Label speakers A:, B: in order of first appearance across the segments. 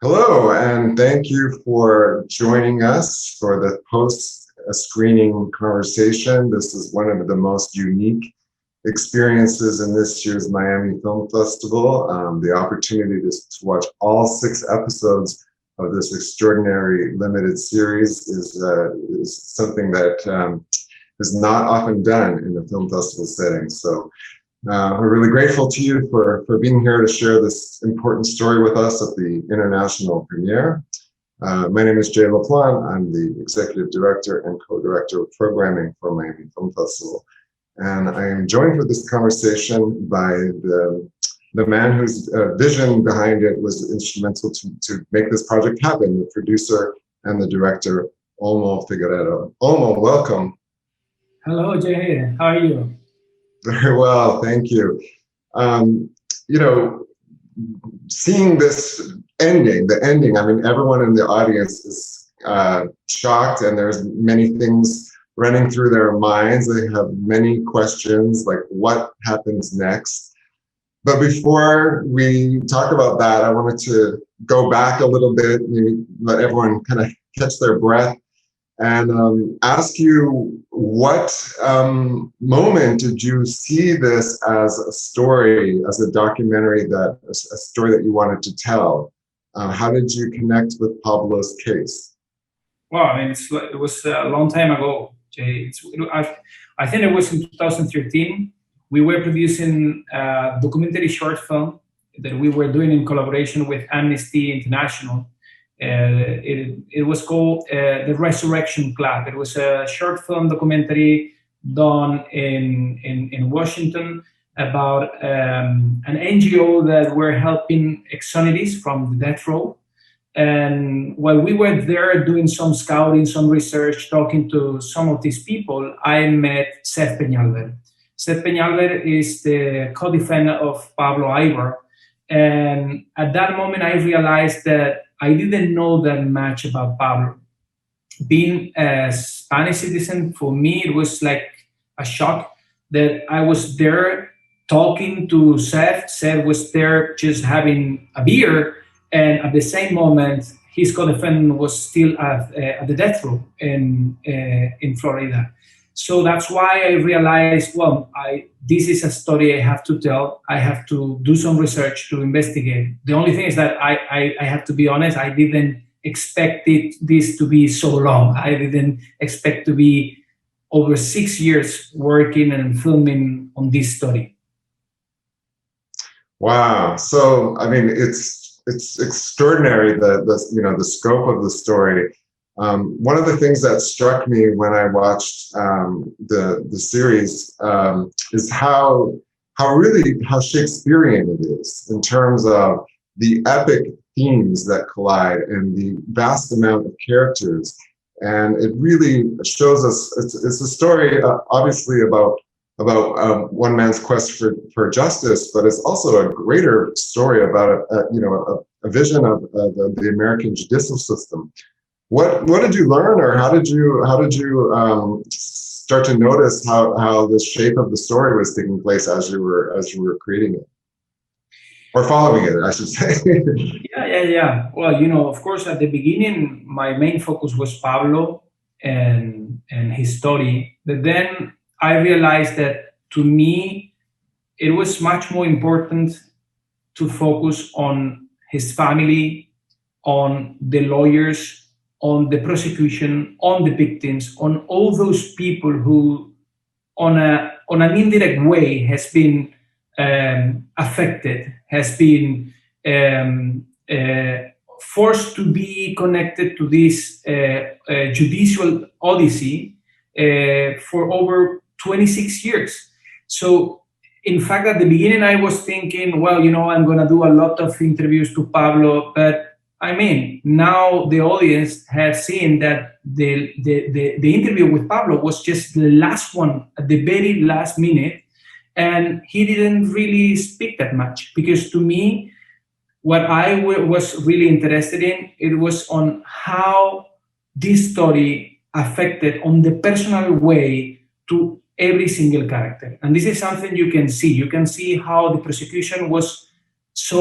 A: Hello, and thank you for joining us for the post-screening conversation. This is one of the most unique experiences in this year's Miami Film Festival. The opportunity to watch all 6 episodes of this extraordinary limited series is something that is not often done in the film festival setting. So we're really grateful to you for being here to share this important story with us at the international premiere. My name is Jaie Laplante. I'm the executive director and co-director of programming for Miami Film Festival. And I am joined for this conversation by the man whose vision behind it was instrumental to make this project happen, the producer and the director, Olmo Figueredo. Olmo, welcome.
B: Hello, Jaie. How are you?
A: Very well, thank you. Seeing this ending, I mean, everyone in the audience is shocked, and there's many things running through their minds. They have many questions, like what happens next? But before we talk about that, I wanted to go back a little bit, maybe let everyone kind of catch their breath, and ask you, what moment did you see this as a story, as a documentary, a story that you wanted to tell? How did you connect with Pablo's case?
B: Well, I mean, it was a long time ago, Jay. I think it was in 2013. We were producing a documentary short film that we were doing in collaboration with Amnesty International. It was called The Resurrection Club. It was a short film documentary done in Washington about an NGO that were helping exonerees from the death row. And while we were there doing some scouting, some research, talking to some of these people, I met Seth Peñalver. Seth Peñalver is the co-defendant of Pablo Ibar. And at that moment, I realized that I didn't know that much about Pablo. Being a Spanish citizen, for me, it was like a shock that I was there talking to Seth. Seth was there just having a beer, and at the same moment, his co-defendant was still at the death row in Florida. So that's why I realized, well, this is a story I have to tell. I have to do some research to investigate. The only thing is that I have to be honest, I didn't expect this to be so long. I didn't expect to be over 6 years working and filming on this story.
A: Wow. So, I mean, it's extraordinary, the scope of the story. One of the things that struck me when I watched the series is how Shakespearean it is in terms of the epic themes that collide and the vast amount of characters. And it really shows us, it's a story obviously about one man's quest for justice, but it's also a greater story about a vision of the American judicial system. What did you learn, or how did you start to notice how the shape of the story was taking place as you were creating it, or following it, I should say?
B: Yeah. Well, of course, at the beginning, my main focus was Pablo and his story. But then I realized that, to me, it was much more important to focus on his family, on the lawyers, on the prosecution, on the victims, on all those people who, on an indirect way, has been affected, has been forced to be connected to this judicial odyssey for over 26 years. So, in fact, at the beginning, I was thinking, well, I'm going to do a lot of interviews to Pablo, but I mean, now the audience has seen that the interview with Pablo was just the last one at the very last minute, and he didn't really speak that much, because to me, what I was really interested in, it was on how this story affected on the personal way to every single character. And this is something you can see. You can see how the prosecution was so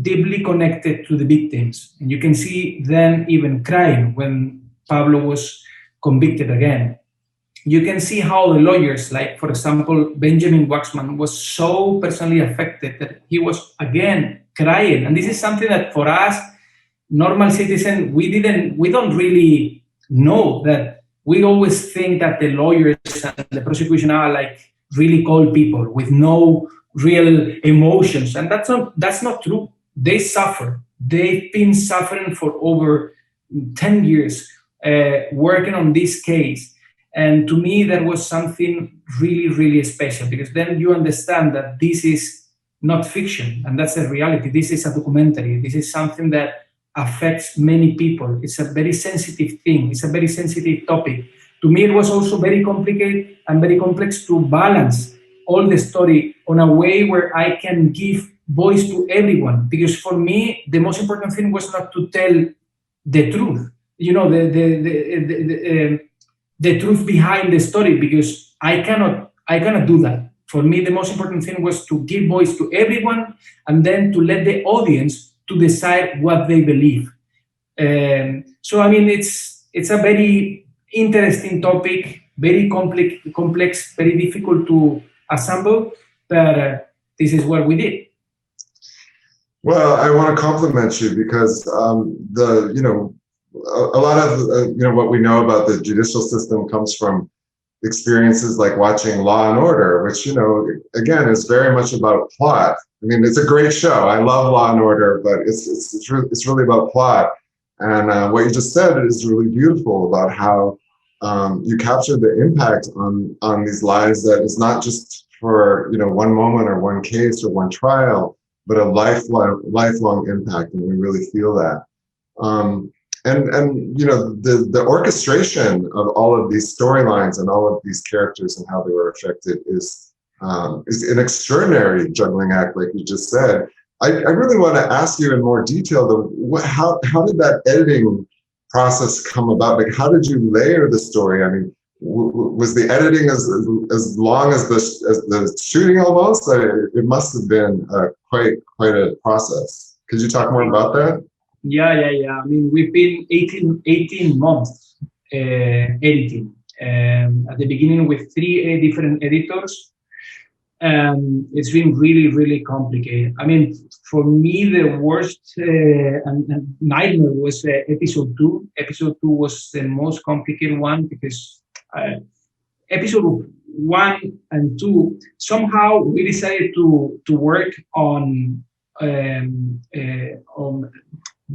B: deeply connected to the victims. And you can see them even crying when Pablo was convicted again. You can see how the lawyers, like, for example, Benjamin Waxman, was so personally affected that he was again crying. And this is something that for us, normal citizens, we don't really know that. We always think that the lawyers and the prosecution are like really cold people with no real emotions. And that's not true. They suffer. They've been suffering for over 10 years working on this case. And to me, that was something really, really special, because then you understand that this is not fiction, and that's a reality. This is a documentary. This is something that affects many people. It's a very sensitive thing. It's a very sensitive topic. To me, it was also very complicated and very complex to balance all the story on a way where I can give voice to everyone. Because for me, the most important thing was not to tell the truth, the truth behind the story, because I cannot do that. For me, the most important thing was to give voice to everyone, and then to let the audience to decide what they believe. So I mean, it's a very interesting topic, very complex, very difficult to assemble, but this is what we did.
A: Well, I want to compliment you because a lot of what we know about the judicial system comes from experiences like watching Law and Order, which again is very much about plot. I mean, it's a great show. I love Law and Order, but it's really about plot. And what you just said is really beautiful about how you capture the impact on these lives, that is not just for one moment or one case or one trial, but a lifelong impact, and we really feel that. And the orchestration of all of these storylines and all of these characters and how they were affected is an extraordinary juggling act, like you just said. I really want to ask you in more detail, though, how did that editing process come about? Like, how did you layer the story? I mean, was the editing as long as the shooting almost? It must have been quite a process. Could you talk more about that?
B: Yeah. I mean, we've been 18 months editing. At the beginning with 3 different editors. It's been really, really complicated. I mean, for me, the worst nightmare was episode 2. Episode 2 was the most complicated one, because episode 1 and 2, somehow we decided to work on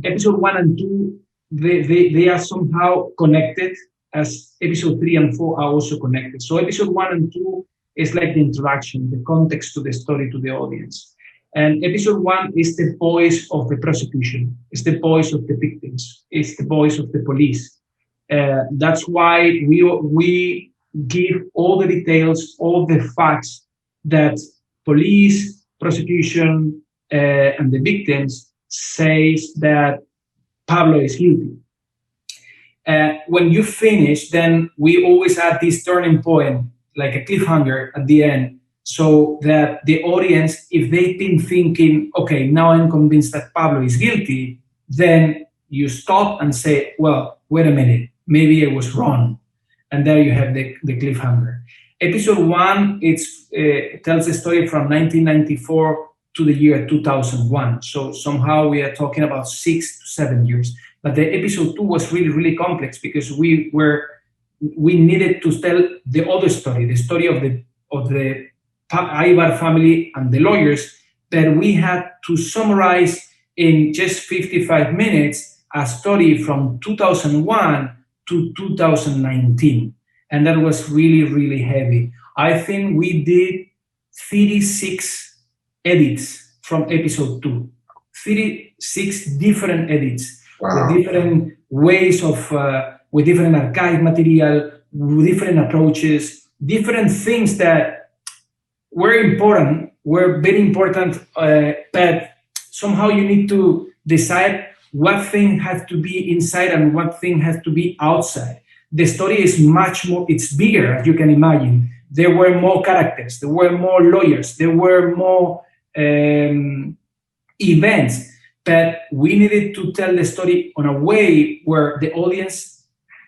B: episode 1 and 2. They are somehow connected, as episode 3 and 4 are also connected. So episode 1 and 2 is like the introduction, the context to the story, to the audience. And episode 1 is the voice of the prosecution. It's the voice of the victims. It's the voice of the police. That's why we give all the details, all the facts that police, prosecution, and the victims says that Pablo is guilty. When you finish, then we always add this turning point, like a cliffhanger at the end, so that the audience, if they've been thinking, okay, now I'm convinced that Pablo is guilty, then you stop and say, well, wait a minute, maybe I was wrong. And there you have the cliffhanger. Episode 1, it tells the story from 1994 to the year 2001. So somehow we are talking about 6 to 7 years. But the episode 2 was really, really complex, because we needed to tell the other story, the story of the Aybar family and the lawyers, that we had to summarize in just 55 minutes a story from 2001 to 2019. And that was really, really heavy. I think we did 36 edits from episode 2, 36 different edits.
A: Wow.
B: With different ways of, with different archive material, with different approaches, different things that were very important, but somehow you need to decide what thing has to be inside and what thing has to be outside. The story is much more, it's bigger, as you can imagine. There were more characters, there were more lawyers, there were more events, but we needed to tell the story on a way where the audience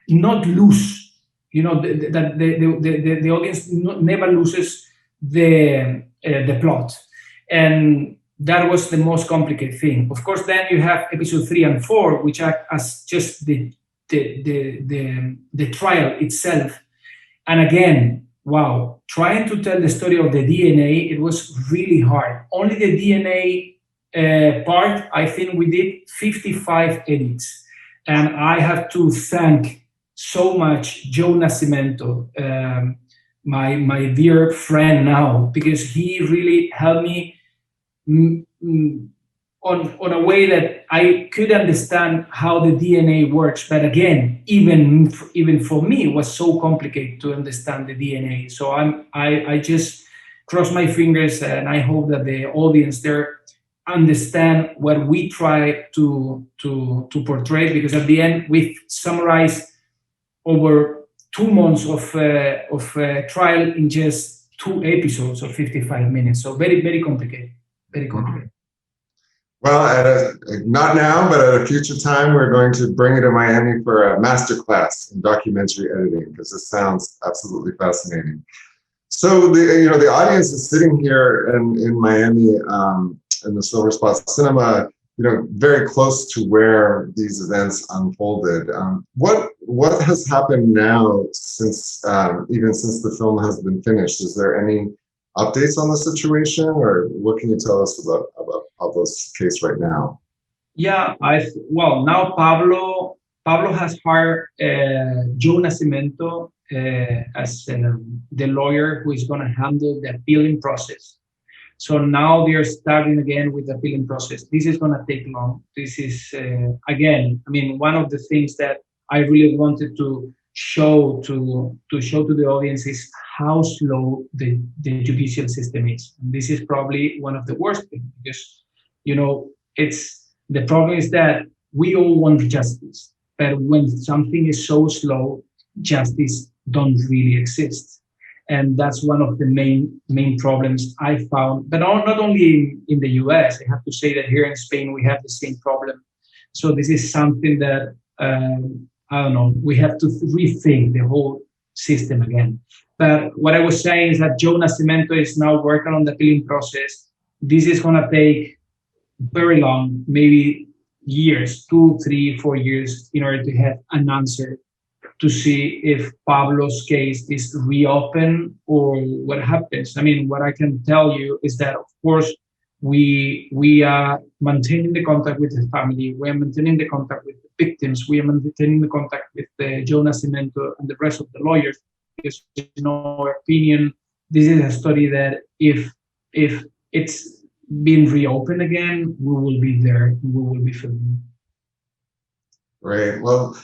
B: not lose, that the audience never loses the plot. And that was the most complicated thing. Of course, then you have episode 3 and 4, which are as just the trial itself. And again, wow, trying to tell the story of the DNA, it was really hard. Only the DNA part, I think we did 55 edits. And I have to thank so much Joe Nascimento, my dear friend now, because he really helped me on a way that I could understand how the DNA works. But again, even for me, it was so complicated to understand the DNA. So I just cross my fingers, and I hope that the audience there understand what we try to portray, because at the end we've summarized over 2 months of trial in just 2 episodes of 55 minutes. So very, very complicated. Very complicated.
A: Well, not now, but at a future time, we're going to bring you to Miami for a masterclass in documentary editing, because this sounds absolutely fascinating. So the audience is sitting here in Miami in the Silver Spot Cinema, very close to where these events unfolded. What has happened now since even since the film has been finished? Is there any updates on the situation, or what can you tell us about Pablo's case right now?
B: Yeah, now Pablo has hired Joe Nascimento as the lawyer who is going to handle the appealing process. So now they are starting again with the appealing process. This is going to take long. This is again, one of the things that I really wanted to show to the audience is how slow the judicial system is. And this is probably one of the worst things, because the problem is that we all want justice, but when something is so slow, justice don't really exist. And that's one of the main problems I found, but not only in the US. I have to say that here in Spain we have the same problem. So this is something that I don't know, we have to rethink the whole system again. But what I was saying is that Joe Nascimento is now working on the appealing process. This is going to take very long, maybe years, 2, 3, 4 years, in order to have an answer to see if Pablo's case is reopened or what happens. What I can tell you is that, of course, we are maintaining the contact with the family. We are maintaining the contact with the victims. We are maintaining the contact with Joe Nascimento and the rest of the lawyers, because in our opinion, this is a story that if it's been reopened again, we will be there. We will be filming.
A: Great. Well,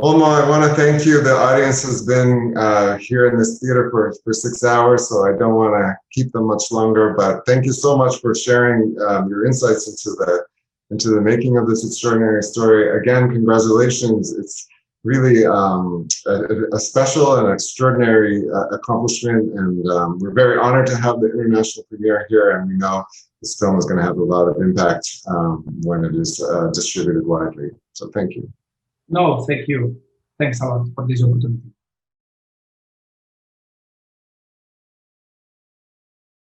A: Olmo, I want to thank you. The audience has been here in this theater for 6 hours, so I don't want to keep them much longer. But thank you so much for sharing your insights into the making of this extraordinary story. Again, congratulations. It's really a special and extraordinary accomplishment, and we're very honored to have the international premiere here, and we know this film is going to have a lot of impact when it is distributed widely. So thank you.
B: No, thank you. Thanks a lot for this opportunity.